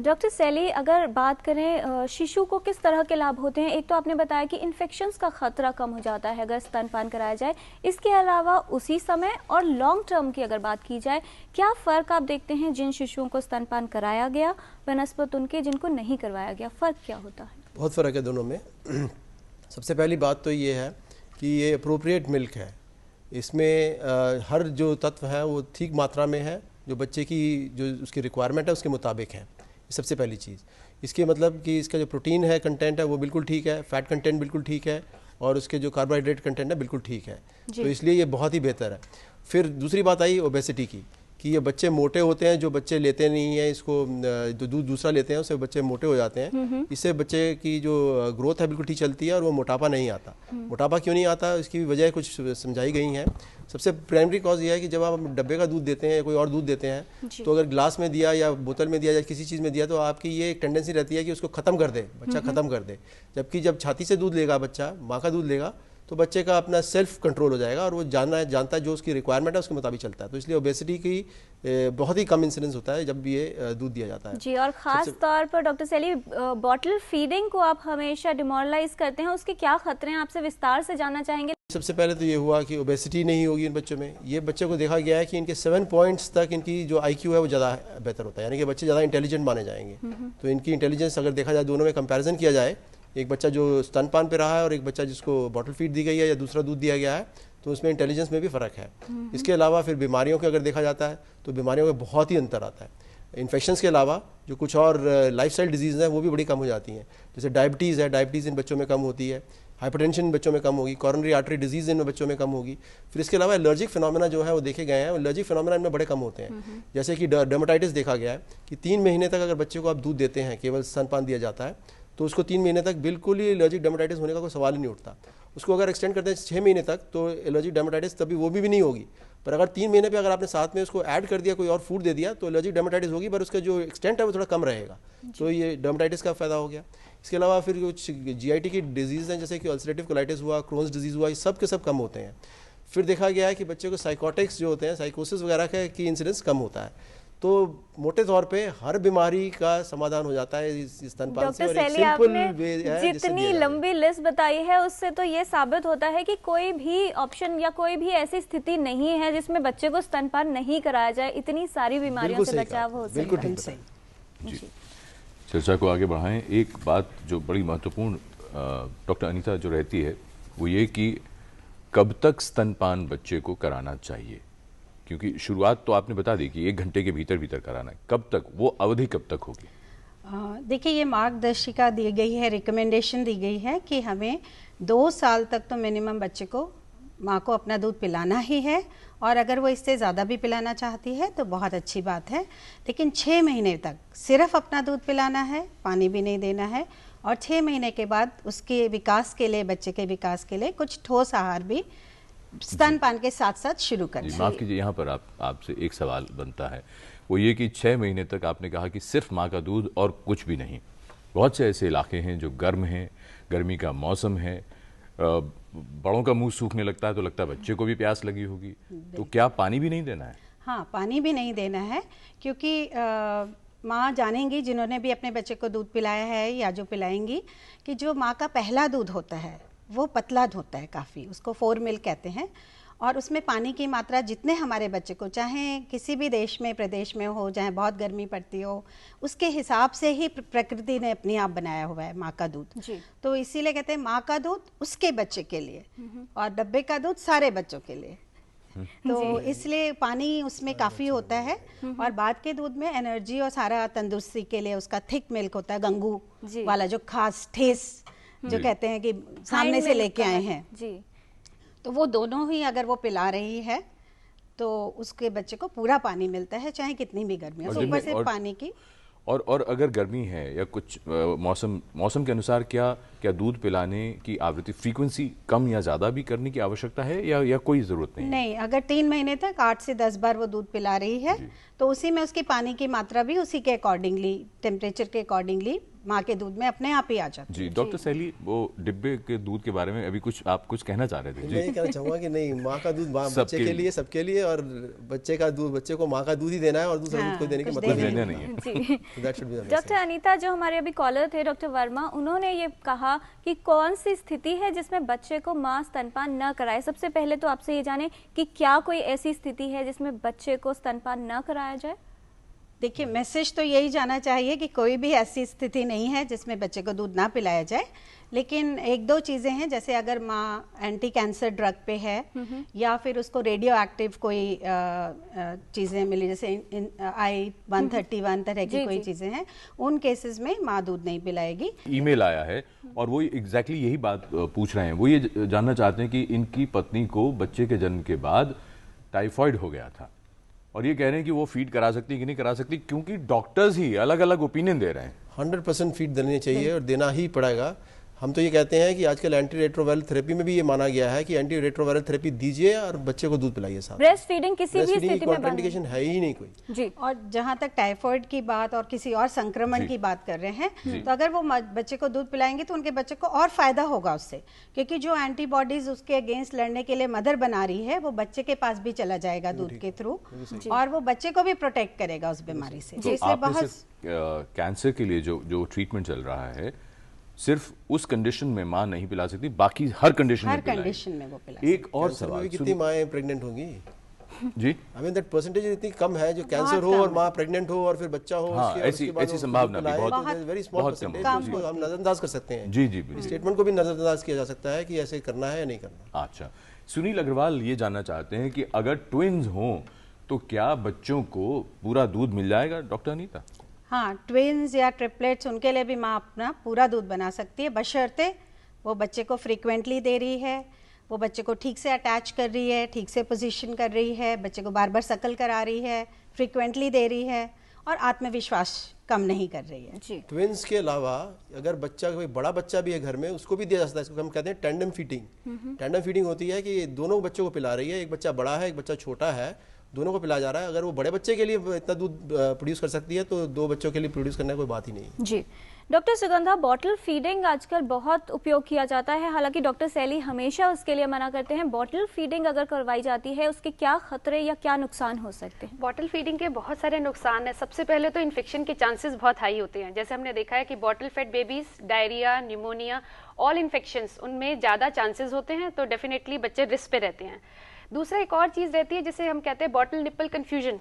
Doctor सैली, अगर बात करें शिशु को किस तरह के लाभ होते हैं, एक तो आपने बताया कि इन्फेक्शंस का खतरा कम हो जाता है अगर स्तनपान कराया जाए, इसके अलावा उसी समय और लॉन्ग टर्म की अगर बात की जाए, क्या फ़र्क आप देखते हैं जिन शिशुओं को स्तनपान कराया गया बनस्पत उनके जिनको नहीं करवाया गया, फ़र्क क्या होता है? बहुत फ़र्क है दोनों में। सबसे पहली बात तो ये है कि ये अप्रोप्रिएट मिल्क है, इसमें हर जो तत्व है वो ठीक मात्रा में है, जो बच्चे की जो उसकी रिक्वायरमेंट है उसके मुताबिक है। सबसे पहली चीज़ इसके मतलब कि इसका जो प्रोटीन है कंटेंट है वो बिल्कुल ठीक है, फैट कंटेंट बिल्कुल ठीक है और उसके जो कार्बोहाइड्रेट कंटेंट है बिल्कुल ठीक है, तो इसलिए ये बहुत ही बेहतर है। फिर दूसरी बात आई ओबेसिटी की, कि ये बच्चे मोटे होते हैं, जो बच्चे लेते नहीं हैं इसको, जो दूध दूसरा लेते हैं उससे बच्चे मोटे हो जाते हैं। इससे बच्चे की जो ग्रोथ है बिल्कुल ठीक चलती है और वो मोटापा नहीं आता। मोटापा क्यों नहीं आता, इसकी वजह कुछ समझाई गई हैं। सबसे प्राइमरी कॉज ये है कि जब आप डब्बे का दूध देते हैं या कोई और दूध देते हैं, तो अगर ग्लास में दिया या बोतल में दिया या किसी चीज़ में दिया तो आपकी ये एक टेंडेंसी रहती है कि उसको ख़त्म कर दे, बच्चा ख़त्म कर दे। जबकि जब छाती से दूध लेगा बच्चा, माँ का दूध लेगा, तो बच्चे का अपना सेल्फ कंट्रोल हो जाएगा और वो जानता है जो उसकी रिक्वायरमेंट है उसके मुताबिक चलता है। तो इसलिए ओबेसिटी की बहुत ही कम इंसिडेंस होता है जब ये दूध दिया जाता है। जी, और ख़ास तौर पर डॉक्टर सैली, बॉटल फीडिंग को आप हमेशा डिमोरलाइज करते हैं, उसके क्या खतरे हैं, आपसे विस्तार से जानना चाहेंगे। सबसे पहले तो ये हुआ कि ओबेसिटी नहीं होगी इन बच्चों में। ये बच्चों को देखा गया है कि इनके 7 पॉइंट्स तक इनकी जो IQ है वो ज़्यादा बेहतर होता है, यानी कि बच्चे ज़्यादा इंटेलिजेंट माने जाएंगे। तो इनकी इंटेलिजेंस अगर देखा जाए, दोनों में कंपैरिजन किया जाए, एक बच्चा जो स्तनपान पे रहा है और एक बच्चा जिसको बॉटल फीड दी गई है या दूसरा दूध दिया गया है, तो उसमें इंटेलिजेंस में भी फ़र्क है। इसके अलावा फिर बीमारियों के अगर देखा जाता है तो बीमारियों में बहुत ही अंतर आता है। इन्फेक्शंस के अलावा जो कुछ और लाइफस्टाइल डिजीज़ हैं वो भी बड़ी कम हो जाती हैं। जैसे डायबिटीज़ है, डायबिटीज़ इन बच्चों में कम होती है, हाइपरटेंशन बच्चों में कम होगी, कॉरोनरी आर्टरी डिजीज़ इन बच्चों में कम होगी। फिर इसके अलावा एलर्जिक फिनोमेना जो है वो देखे गए हैं, एलर्जिक फिनोमेना इनमें बड़े कम होते हैं। जैसे कि डर्मेटाइटिस देखा गया है कि 3 महीने तक अगर बच्चे को आप दूध देते हैं, केवल स्तनपान दिया जाता है, तो उसको 3 महीने तक बिल्कुल ही एलर्जिक डर्मेटाइटिस होने का कोई सवाल ही नहीं उठता। उसको अगर एक्सटेंड करते हैं 6 महीने तक तो एलर्जिक डर्मेटाइटिस तभी वो भी नहीं होगी। पर अगर 3 महीने पे अगर आपने साथ में उसको ऐड कर दिया, कोई और फूड दे दिया, तो एलर्जिक डर्मेटाइटिस होगी, पर उसका जो एक्सटेंट है वो थोड़ा कम रहेगा। तो ये डर्मेटाइटिस का फ़ायदा हो गया। इसके अलावा फिर कुछ GIT की डिजीज़ हैं, जैसे कि अल्सरेटिव कोलाइटिस हुआ, क्रोन्स डिजीज़ हुआ, ये सब के सब कम होते हैं। फिर देखा गया है कि बच्चों को साइकोटिक्स जो होते हैं, साइकोसिस वगैरह की इंसिडेंस कम होता है। तो मोटे तौर पे हर बीमारी का समाधान हो जाता है इस स्तनपान से। और एक सिंपल वे है, जितनी लंबी लिस्ट बताई है उससे तो ये साबित होता है कि कोई भी ऑप्शन या कोई भी ऐसी स्थिति नहीं है जिसमें बच्चे को स्तनपान नहीं कराया जाए, इतनी सारी बीमारियों से बचाव हो सकता है। चर्चा को आगे बढ़ाएं। एक बात जो बड़ी महत्वपूर्ण डॉक्टर अनीता जो रहती है वो ये कि कब तक स्तनपान बच्चे को कराना चाहिए, क्योंकि शुरुआत तो आपने बता दी कि 1 घंटे के भीतर भीतर कराना है, कब तक, वो अवधि कब तक होगी? देखिए, ये मार्गदर्शिका दी गई है, रिकमेंडेशन दी गई है कि हमें 2 साल तक तो मिनिमम बच्चे को, माँ को अपना दूध पिलाना ही है, और अगर वो इससे ज़्यादा भी पिलाना चाहती है तो बहुत अच्छी बात है। लेकिन 6 महीने तक सिर्फ अपना दूध पिलाना है, पानी भी नहीं देना है, और 6 महीने के बाद उसके विकास के लिए, बच्चे के विकास के लिए कुछ ठोस आहार भी स्तनपान के साथ साथ शुरू करना। माफ कीजिए, यहाँ पर आपसे एक सवाल बनता है, वो ये कि 6 महीने तक आपने कहा कि सिर्फ माँ का दूध और कुछ भी नहीं। बहुत से ऐसे इलाके हैं जो गर्म हैं, गर्मी का मौसम है, बड़ों का मुंह सूखने लगता है तो लगता है बच्चे को भी प्यास लगी होगी, तो क्या पानी भी नहीं देना है? हाँ, पानी भी नहीं देना है, क्योंकि माँ जानेंगी, जिन्होंने भी अपने बच्चे को दूध पिलाया है या जो पिलाएंगी, कि जो माँ का पहला दूध होता है वो पतला होता है काफ़ी, उसको 4 मिल्क कहते हैं, और उसमें पानी की मात्रा जितने हमारे बच्चे को, चाहे किसी भी देश में प्रदेश में हो, चाहे बहुत गर्मी पड़ती हो, उसके हिसाब से ही प्रकृति ने अपने आप बनाया हुआ है माँ का दूध। तो इसीलिए कहते हैं माँ का दूध उसके बच्चे के लिए और डब्बे का दूध सारे बच्चों के लिए। तो इसलिए पानी उसमें काफ़ी होता है, और बाद के दूध में एनर्जी और सारा तंदुरुस्ती के लिए उसका थिक मिल्क होता है, गंगू वाला जो खास ठेस जो कहते हैं कि सामने से लेके आए हैं जी, तो वो दोनों ही अगर वो पिला रही है तो उसके बच्चे को पूरा पानी मिलता है, चाहे कितनी भी गर्मी हो। ऊपर से पानी की और अगर गर्मी है या कुछ मौसम के अनुसार क्या दूध पिलाने की आवृत्ति, फ्रीक्वेंसी कम या ज़्यादा भी करने की आवश्यकता है या कोई ज़रूरत नहीं? नहीं, अगर 3 महीने तक 8 से 10 बार वो दूध पिला रही है तो उसी में उसकी पानी की मात्रा भी उसी के अकॉर्डिंगली, टेम्परेचर के अकॉर्डिंगली माँ के दूध में अपने आप ही आ जाती है। जी डॉक्टर सैली, वो डिब्बे के दूध के बारे में अभी आप कुछ कहना चाह रहे थे? मैं ये कहना चाहूँगा कि नहीं, माँ का दूध बच्चे के लिए, सबके लिए, और बच्चे का दूध, बच्चे को माँ का दूध ही देना है और दूसरा दूध को देने की मतलब नहीं है। जी डॉक्टर अनीता, जो हमारे अभी कॉलर थे डॉक्टर वर्मा, उन्होंने ये कहा कि कौन सी स्थिति है जिसमें बच्चे को माँ स्तनपान न कराए। सबसे पहले तो आपसे ये जाने कि क्या कोई ऐसी स्थिति है जिसमें बच्चे को स्तनपान न कराया जाए? देखिए, मैसेज तो यही जाना चाहिए कि कोई भी ऐसी स्थिति नहीं है जिसमें बच्चे को दूध ना पिलाया जाए, लेकिन एक दो चीज़ें हैं, जैसे अगर माँ एंटी कैंसर ड्रग पे है या फिर उसको रेडियो एक्टिव कोई चीज़ें मिली, जैसे I-131 तरह की कोई चीज़ें हैं, उन केसेस में माँ दूध नहीं पिलाएगी। ईमेल आया है और वो एग्जैक्टली यही बात पूछ रहे हैं। वो ये जानना चाहते हैं कि इनकी पत्नी को बच्चे के जन्म के बाद टाइफाइड हो गया था और ये कह रहे हैं कि वो फीड करा सकती है कि नहीं करा सकती, क्योंकि डॉक्टर्स ही अलग अलग ओपिनियन दे रहे हैं। 100% फीड देनी चाहिए और देना ही पड़ेगा। हम तो ये कहते हैं कि आजकल एंटी रेट्रोवायरल थेरेपी में भी ये माना गया है कि एंटी रेट्रोवायरल थेरेपी दीजिए और बच्चे को दूध पिलाइए साथ। ब्रेस्ट फीडिंग किसी भी स्थिति में कॉन्ट्राइंडिकेशन है ही नहीं कोई। जी। और जहाँ तक टाइफाइड की बात और किसी और संक्रमण की बात कर रहे हैं, तो अगर वो बच्चे को दूध पिलाएंगे तो उनके बच्चे को और फायदा होगा उससे, क्योंकि जो एंटीबॉडीज उसके अगेंस्ट लड़ने के लिए मदर बना रही है वो बच्चे के पास भी चला जाएगा दूध के थ्रू, और वो बच्चे को भी प्रोटेक्ट करेगा उस बीमारी से। इसलिए बहुत कैंसर के लिए जो ट्रीटमेंट चल रहा है, सिर्फ उस कंडीशन में माँ नहीं पिला सकती, बाकी हर कंडीशन में वो पिला। एक और सवाल, कितनी माएँ प्रेग्नेंट होंगी? जी, आई मीन दैट परसेंटेज इतनी कम है जो कैंसर हो और माँ प्रेग्नेंट हो और फिर बच्चा हो। हाँ, ऐसी संभावना भी बहुत वेरी स्मॉल परसेंटेज, उसको हम नजरअंदाज कर सकते हैं। जी जी, स्टेटमेंट को भी नजरअंदाज किया जा सकता है कि ऐसे करना है या नहीं करना। अच्छा, सुनील अग्रवाल ये जानना चाहते हैं कि अगर ट्विन्स हों तो क्या बच्चों को पूरा दूध मिल जाएगा? डॉक्टर अनीता। हाँ, ट्विन्स या ट्रिपलेट्स, उनके लिए भी माँ अपना पूरा दूध बना सकती है, बशर्ते वो बच्चे को फ्रीक्वेंटली दे रही है, वो बच्चे को ठीक से अटैच कर रही है, ठीक से पोजीशन कर रही है, बच्चे को बार बार सकल करा रही है, फ्रीक्वेंटली दे रही है और आत्मविश्वास कम नहीं कर रही है। जी। ट्विन्स के अलावा अगर बच्चा, कोई बड़ा बच्चा भी है घर में, उसको भी दिया जा सकता है। इसको हम कहते हैं टैंडम फीडिंग। टैंडम फीडिंग होती है कि दोनों बच्चों को पिला रही है, एक बच्चा बड़ा है एक बच्चा छोटा है, दोनों को पिलाया जा रहा है। अगर वो बड़े बच्चे के लिए इतना दूध प्रोड्यूस कर सकती है तो दो बच्चों के लिए प्रोड्यूस करना कोई बात ही नहीं। जी डॉक्टर सुगंधा, बॉटल फीडिंग आजकल बहुत उपयोग किया जाता है, हालांकि डॉक्टर सैली हमेशा उसके लिए मना करते हैं। बॉटल फीडिंग अगर करवाई जाती है उसके क्या खतरे या क्या नुकसान हो सकते हैं? बॉटल फीडिंग के बहुत सारे नुकसान है। सबसे पहले तो इन्फेक्शन के चांसेस बहुत हाई होते हैं। जैसे हमने देखा है कि bottle fed babies, diarrhoea, pneumonia, all infections, उनमें ज़्यादा चांसेस होते हैं, तो डेफिनेटली बच्चे रिस्क पे रहते हैं। दूसरा एक और चीज़ रहती है जिसे हम कहते हैं बॉटल निप्पल कन्फ्यूजन।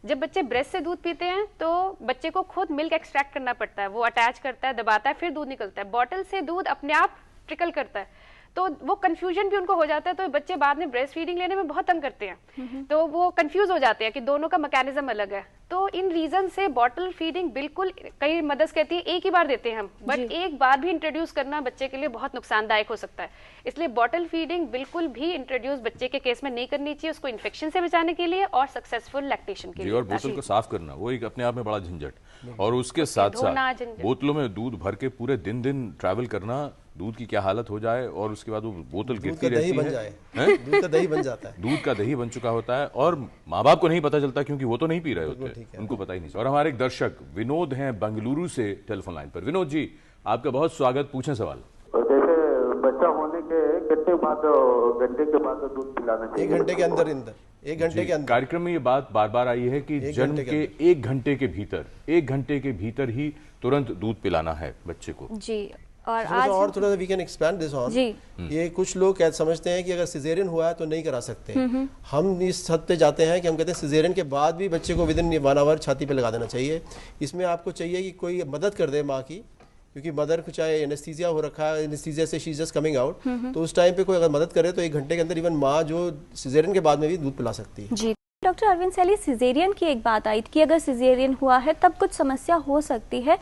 जब बच्चे ब्रेस्ट से दूध पीते हैं तो बच्चे को खुद मिल्क एक्सट्रैक्ट करना पड़ता है, वो अटैच करता है, दबाता है, फिर दूध निकलता है। बॉटल से दूध अपने आप ट्रिकल करता है, तो वो कंफ्यूजन भी उनको हो जाता है, तो बच्चे बाद में ब्रेस्ट फीडिंग लेने में बहुत तंग करते हैं, तो वो कंफ्यूज हो जाते हैं कि दोनों का मैकेनिज्म अलग है। तो इन रीजन से बॉटल फीडिंग बिल्कुल, कई मदर्स कहती है एक ही बार देते हैं हम, बट एक बार भी इंट्रोड्यूस करना बच्चे के लिए बहुत नुकसानदायक हो सकता है। इसलिए बॉटल फीडिंग बिल्कुल भी इंट्रोड्यूस बच्चे के केस में नहीं करनी चाहिए, उसको इन्फेक्शन से बचाने के लिए और सक्सेसफुल लैक्टेशन के लिए। और बोतल को साफ करना वो एक अपने आप में बड़ा झंझट, और उसके साथ साथ बोतलों में दूध भर के पूरे दिन ट्रैवल करना, दूध की क्या हालत हो जाए और उसके बाद वो बोतल गिरती रहती है, दूध का दही बन जाता है, दूध का दही बन चुका होता है और माँ बाप को नहीं पता चलता क्योंकि वो तो नहीं पी रहे होते, उनको पता ही नहीं। और हमारे एक दर्शक विनोद हैं बेंगलुरु से टेलीफोन लाइन पर। विनोद जी, आपका बहुत स्वागत, पूछें सवाल। जैसे बच्चा होने के घंटे के बाद दूध पिलाना चाहिए? 1 घंटे के अंदर 1 घंटे के अंदर। कार्यक्रम में ये बात बार बार आई है कि जन्म के 1 घंटे के भीतर ही तुरंत दूध पिलाना है बच्चे को। जी, और आज और थोड़ा सा we can expand this on. ये कुछ लोग समझते हैं कि अगर सिजेरियन हुआ है तो नहीं करा सकते। हम इस हद पे जाते हैं कि हम कहते हैं सिजेरियन के बाद भी बच्चे को विदिन 1 आवर छाती पे लगा देना चाहिए। इसमें आपको चाहिए कि कोई मदद कर दे माँ की, क्योंकि मदर को चाहे एनेस्थीसिया हो रखा है, एनेस्थीसिया से she is just coming out, तो उस टाइम पे कोई अगर मदद करे तो 1 घंटे के अंदर इवन माँ जो सिजेरियन के बाद में भी दूध पिला सकती है। जी डॉक्टर अरविंद सैली, सिजेरियन की एक बात आई कि अगर सिजेरियन हुआ है तब कुछ समस्या हो सकती है,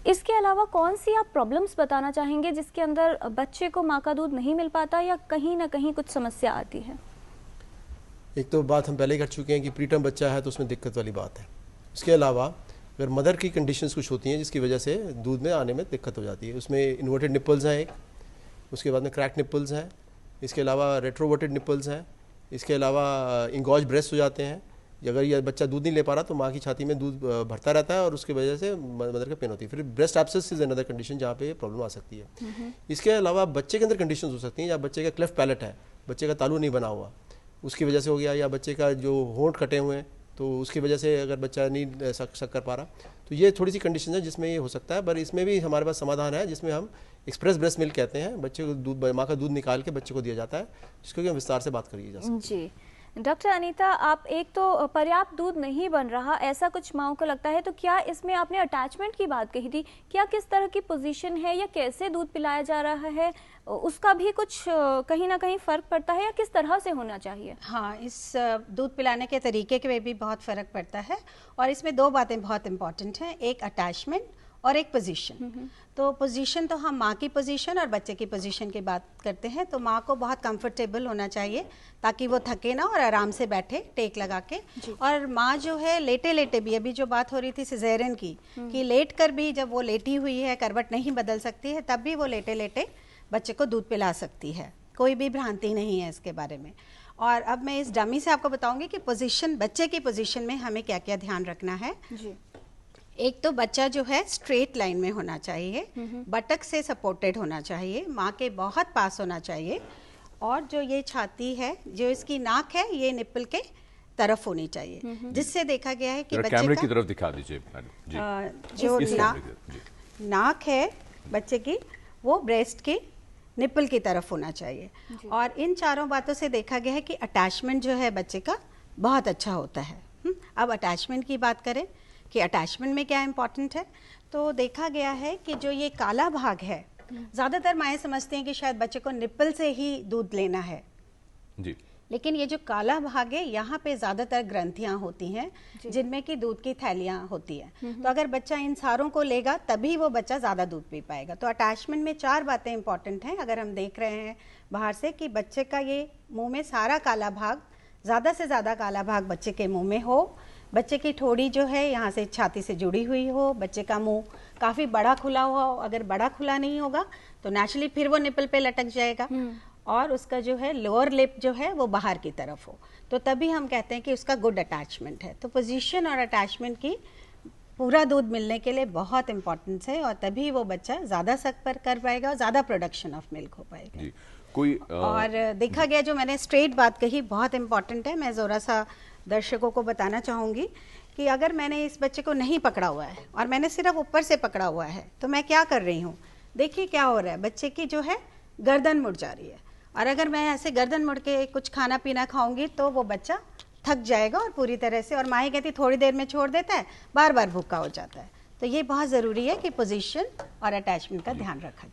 इसके अलावा कौन सी आप प्रॉब्लम्स बताना चाहेंगे जिसके अंदर बच्चे को माँ का दूध नहीं मिल पाता या कहीं ना कहीं कुछ समस्या आती है? एक तो बात हम पहले ही कर चुके हैं कि प्रीटर्म बच्चा है तो उसमें दिक्कत वाली बात है। इसके अलावा अगर मदर की कंडीशंस कुछ होती हैं जिसकी वजह से दूध में आने में दिक्कत हो जाती है, उसमें इन्वर्टेड निपल्स हैं एक, उसके बाद में क्रैक निपल्स हैं, इसके अलावा रेट्रोवर्टेड निपल्स हैं, इसके अलावा इंगॉज ब्रेस्ट हो जाते हैं, अगर ये बच्चा दूध नहीं ले पा रहा तो माँ की छाती में दूध भरता रहता है और उसकी वजह से मदर का पेन होती है। फिर breast abscess is another condition जहाँ पे प्रॉब्लम आ सकती है। इसके अलावा बच्चे के अंदर कंडीशन हो सकती हैं, या बच्चे का क्लेफ्ट पैलेट है, बच्चे का तालू नहीं बना हुआ, उसकी वजह से हो गया, या बच्चे का जो होंठ कटे हुए हैं तो उसकी वजह से अगर बच्चा नहीं सक कर पा रहा, तो ये थोड़ी सी कंडीशन है जिसमें ये हो सकता है। पर इसमें भी हमारे पास समाधान है जिसमें हम एक्सप्रेस ब्रेस्ट मिल्क कहते हैं, बच्चे को दूध, माँ का दूध निकाल के बच्चे को दिया जाता है, जिसको कि हम विस्तार से बात करिए जा सकते हैं। जी डॉक्टर अनीता, आप एक तो पर्याप्त दूध नहीं बन रहा ऐसा कुछ माओं को लगता है, तो क्या इसमें आपने अटैचमेंट की बात कही थी, क्या किस तरह की पोजीशन है या कैसे दूध पिलाया जा रहा है उसका भी कुछ कहीं ना कहीं फ़र्क पड़ता है, या किस तरह से होना चाहिए? हाँ, इस दूध पिलाने के तरीके के में भी बहुत फ़र्क पड़ता है और इसमें दो बातें बहुत इंपॉर्टेंट हैं, एक अटैचमेंट और एक पोजीशन। तो पोजीशन तो हम माँ की पोजीशन और बच्चे की पोजीशन की बात करते हैं। तो माँ को बहुत कंफर्टेबल होना चाहिए ताकि वो थके ना और आराम से बैठे टेक लगा के। और माँ जो है लेटे लेटे भी, अभी जो बात हो रही थी सिजेरियन की, कि लेट कर भी जब वो लेटी हुई है, करवट नहीं बदल सकती है, तब भी वो लेटे लेटे बच्चे को दूध पिला सकती है, कोई भी भ्रांति नहीं है इसके बारे में। और अब मैं इस डमी से आपको बताऊंगी कि पोजीशन, बच्चे की पोजीशन में हमें क्या क्या ध्यान रखना है। जी। एक तो बच्चा जो है स्ट्रेट लाइन में होना चाहिए, बटक से सपोर्टेड होना चाहिए, माँ के बहुत पास होना चाहिए, और जो ये छाती है, जो इसकी नाक है, ये निप्पल के तरफ होनी चाहिए, जिससे देखा गया है कि बच्चे कैमरे का की तरफ दिखा दीजिए जो इस नाक है बच्चे की, वो ब्रेस्ट की निप्पल की तरफ होना चाहिए। और इन चारों बातों से देखा गया है कि अटैचमेंट जो है बच्चे का बहुत अच्छा होता है। अब अटैचमेंट की बात करें कि अटैचमेंट में क्या इंपॉर्टेंट है, तो देखा गया है कि जो ये काला भाग है, ज़्यादातर माएँ समझती हैं कि शायद बच्चे को निप्पल से ही दूध लेना है जी, लेकिन ये जो काला भाग है, यहाँ पे ज़्यादातर ग्रंथियाँ होती हैं जिनमें कि दूध की थैलियाँ होती हैं। तो अगर बच्चा इन सारों को लेगा तभी वो बच्चा ज़्यादा दूध पी पाएगा। तो अटैचमेंट में चार बातें इंपॉर्टेंट हैं। अगर हम देख रहे हैं बाहर से कि बच्चे का ये मुंह में सारा काला भाग, ज़्यादा से ज़्यादा काला भाग बच्चे के मुंह में हो, बच्चे की ठोड़ी जो है यहाँ से छाती से जुड़ी हुई हो, बच्चे का मुंह काफ़ी बड़ा खुला हुआ हो, अगर बड़ा खुला नहीं होगा तो नेचुरली फिर वो निपल पे लटक जाएगा, और उसका जो है लोअर लिप जो है वो बाहर की तरफ हो, तो तभी हम कहते हैं कि उसका गुड अटैचमेंट है। तो पोजीशन और अटैचमेंट की पूरा दूध मिलने के लिए बहुत इंपॉर्टेंस है, और तभी वो बच्चा ज़्यादा सक कर पाएगा और ज़्यादा प्रोडक्शन ऑफ मिल्क हो पाएगा जी। कोई और देखा गया, जो मैंने स्ट्रेट बात कही बहुत इंपॉर्टेंट है। मैं ज़रा सा दर्शकों को बताना चाहूँगी कि अगर मैंने इस बच्चे को नहीं पकड़ा हुआ है और मैंने सिर्फ ऊपर से पकड़ा हुआ है, तो मैं क्या कर रही हूँ, देखिए क्या हो रहा है, बच्चे की जो है गर्दन मुड़ जा रही है, और अगर मैं ऐसे गर्दन मुड़ के कुछ खाना पीना खाऊंगी तो वो बच्चा थक जाएगा और पूरी तरह से, और माँ कहती थोड़ी देर में छोड़ देता है, बार बार भूखा हो जाता है। तो ये बहुत ज़रूरी है कि पोजीशन और अटैचमेंट का ध्यान रखा जाए।